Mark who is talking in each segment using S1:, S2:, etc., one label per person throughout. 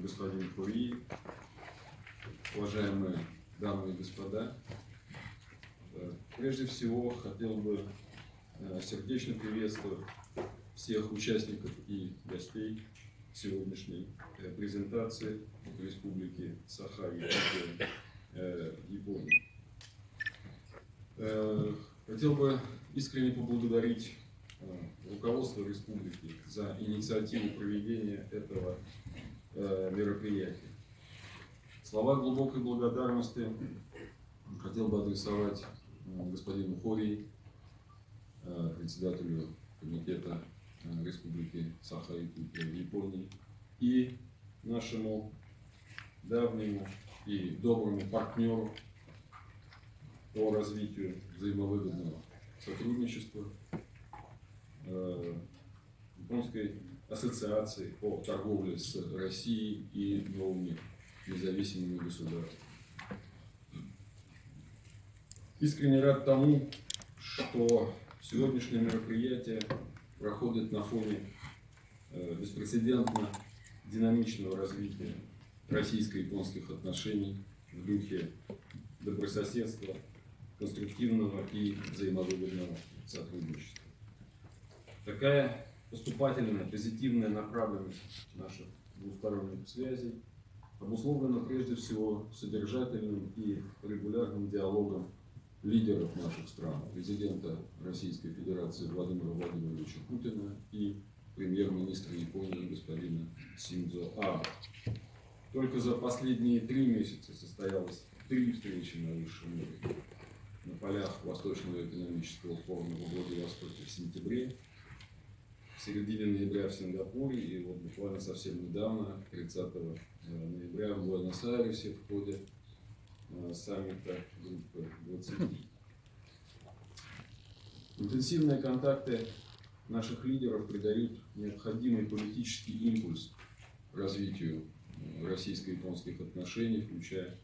S1: господин Кури, уважаемые дамы и господа, прежде всего хотел бы сердечно приветствовать всех участников и гостей сегодняшней презентации в Республике Саха-Якутия, Японии. Хотел бы искренне поблагодарить руководство республики за инициативу проведения этого мероприятия. Слова глубокой благодарности хотел бы адресовать господину Хори, председателю комитета Республики Саха-Якутия в Японии, и нашему давнему и доброму партнеру по развитию взаимовыгодного сотрудничества Японской ассоциации по торговле с Россией и новыми независимыми государствами. Искренне рад тому, что сегодняшнее мероприятие проходит на фоне беспрецедентно динамичного развития российско-японских отношений в духе добрососедства, конструктивного и взаимовыгодного сотрудничества. Такая поступательная, позитивная направленность наших двусторонних связей обусловлена прежде всего содержательным и регулярным диалогом лидеров наших стран, президента Российской Федерации Владимира Владимировича Путина и премьер-министра Японии господина Синдзо Абе. Только за последние 3 месяца состоялось 3 встречи на высшем уровне на полях Восточного экономического форума во Владивостоке в сентябре, в середине ноября в Сингапуре и вот буквально совсем недавно, 30 ноября в Буэнос-Айресе в ходе саммита группы 20. Интенсивные контакты наших лидеров придают необходимый политический импульс развитию российско-японских отношений, включая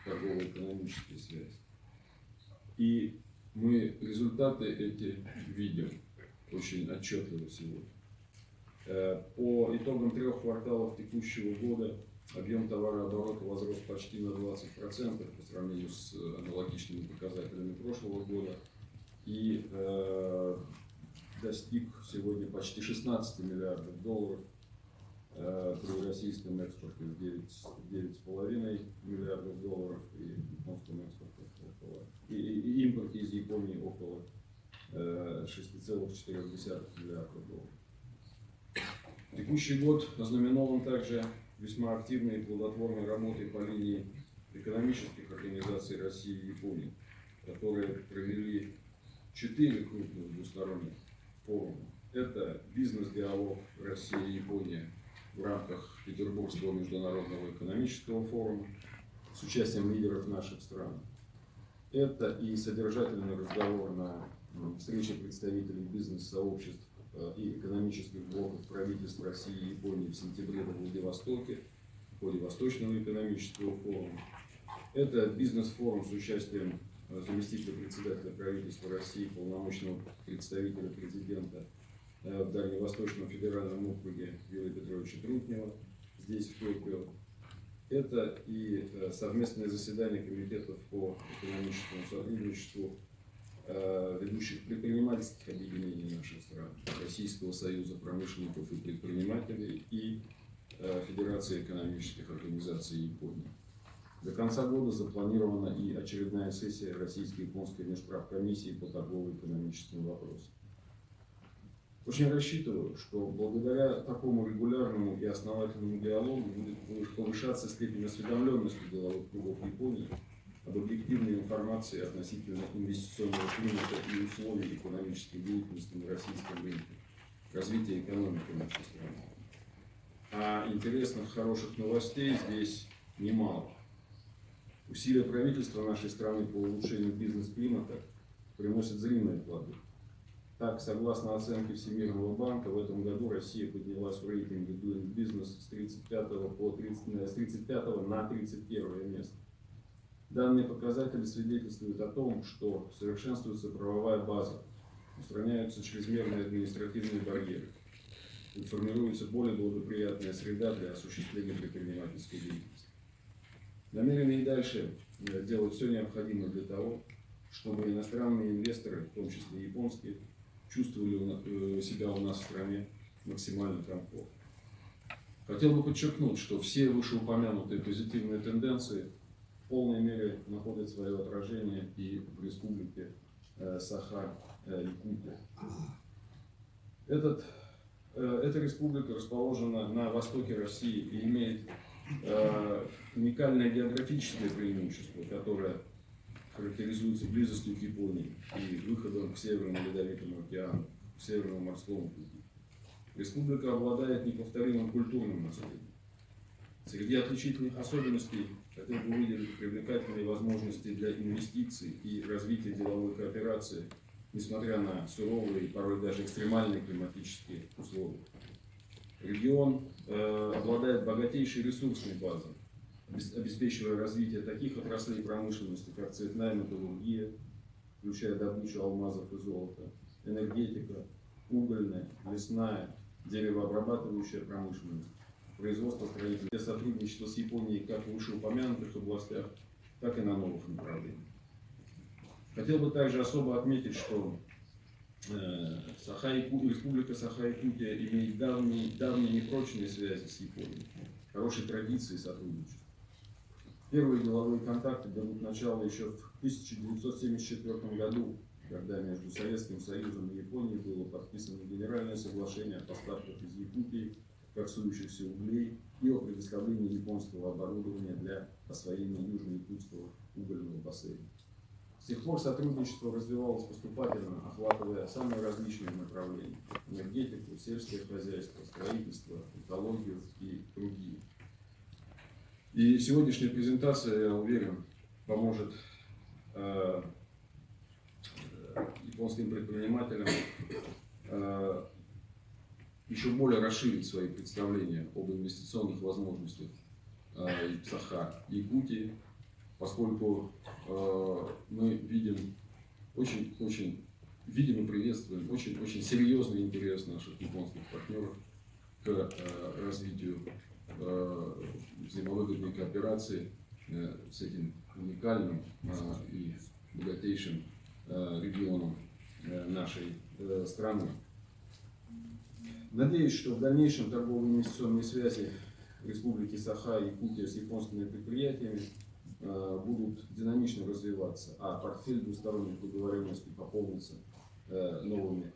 S1: торгово-экономические связи. И мы результаты эти видим очень отчетливо сегодня. По итогам 3 кварталов текущего года объем товарооборота возрос почти на 20% по сравнению с аналогичными показателями прошлого года и достиг сегодня почти 16 миллиардов долларов при российском экспорте в 9,5 миллиардов долларов и японском экспорте около, и импорте из Японии около 6,4 миллиардов долларов. Текущий год ознаменован также весьма активной и плодотворной работой по линии экономических организаций России и Японии, которые провели 4 крупных двусторонних форума. Это бизнес-диалог Россия и Япония в рамках Петербургского международного экономического форума с участием лидеров наших стран. Это и содержательный разговор на встрече представителей бизнес-сообществ и экономических блоков правительств России и Японии в сентябре во Владивостоке в ходе Восточного экономического форума. Это бизнес-форум с участием заместителя председателя правительства России, полномочного представителя президента в Дальневосточном федеральном округе Юрия Петровича Трутнева здесь, в Токио. Это и совместное заседание комитетов по экономическому сотрудничеству ведущих предпринимательских объединений наших стран, Российского союза промышленников и предпринимателей и Федерации экономических организаций Японии. До конца года запланирована и очередная сессия Российско-японской межправкомиссии по торгово-экономическим вопросам. Очень рассчитываю, что благодаря такому регулярному и основательному диалогу будет повышаться степень осведомленности деловых кругов Японии об объективной информации относительно инвестиционного климата и условий экономической деятельности на российском рынке, развития экономики нашей страны. А интересных, хороших новостей здесь немало. Усилия правительства нашей страны по улучшению бизнес-климата приносят зримые плоды. Так, согласно оценке Всемирного банка, в этом году Россия поднялась в рейтинге Doing Business с 35 на 31 место. Данные показатели свидетельствуют о том, что совершенствуется правовая база, устраняются чрезмерные административные барьеры. и формируется более благоприятная среда для осуществления предпринимательской деятельности. Намерены и дальше делать все необходимое для того, чтобы иностранные инвесторы, в том числе японские, чувствовали себя у нас в стране максимально комфортно. Хотел бы подчеркнуть, что все вышеупомянутые позитивные тенденции в полной мере находят свое отражение и в республике Саха-Якутия. Эта республика расположена на востоке России и имеет уникальное географическое преимущество, которое характеризуется близостью к Японии и выходом к Северному Ледовитому океану, к Северному морскому пути. Республика обладает неповторимым культурным наследием. Среди отличительных особенностей хотел бы выделить привлекательные возможности для инвестиций и развития деловой кооперации, несмотря на суровые и порой даже экстремальные климатические условия. Регион обладает богатейшей ресурсной базой, обеспечивая развитие таких отраслей промышленности, как цветная металлургия, включая добычу алмазов и золота, энергетика, угольная, лесная, деревообрабатывающая промышленность, производство строительства, сотрудничество с Японией как в вышеупомянутых областях, так и на новых направлениях. Хотел бы также особо отметить, что республика Саха-Якутия имеет давние непрочные связи с Японией, хорошие традиции сотрудничества. Первые деловые контакты берут начало еще в 1974 году, когда между Советским Союзом и Японией было подписано генеральное соглашение о поставках из Якутии коксующихся углей и о предоставлении японского оборудования для освоения южно-якутского угольного бассейна. С тех пор сотрудничество развивалось поступательно, охватывая самые различные направления – энергетику, сельское хозяйство, строительство, экологию и другие. И сегодняшняя презентация, я уверен, поможет японским предпринимателям еще более расширить свои представления об инвестиционных возможностях Саха-Якутии, поскольку мы видим и приветствуем очень серьезный интерес наших японских партнеров к развитию взаимовыгодной кооперации с этим уникальным и богатейшим регионом нашей страны. Надеюсь, что в дальнейшем торговые инвестиционные связи Республики Саха-Якутия с японскими предприятиями будут динамично развиваться, а портфель двусторонних договоренностей пополнится новыми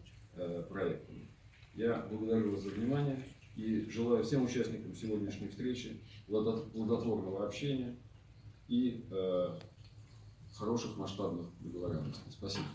S1: проектами. Я благодарю вас за внимание и желаю всем участникам сегодняшней встречи плодотворного общения и хороших масштабных договоренностей. Спасибо.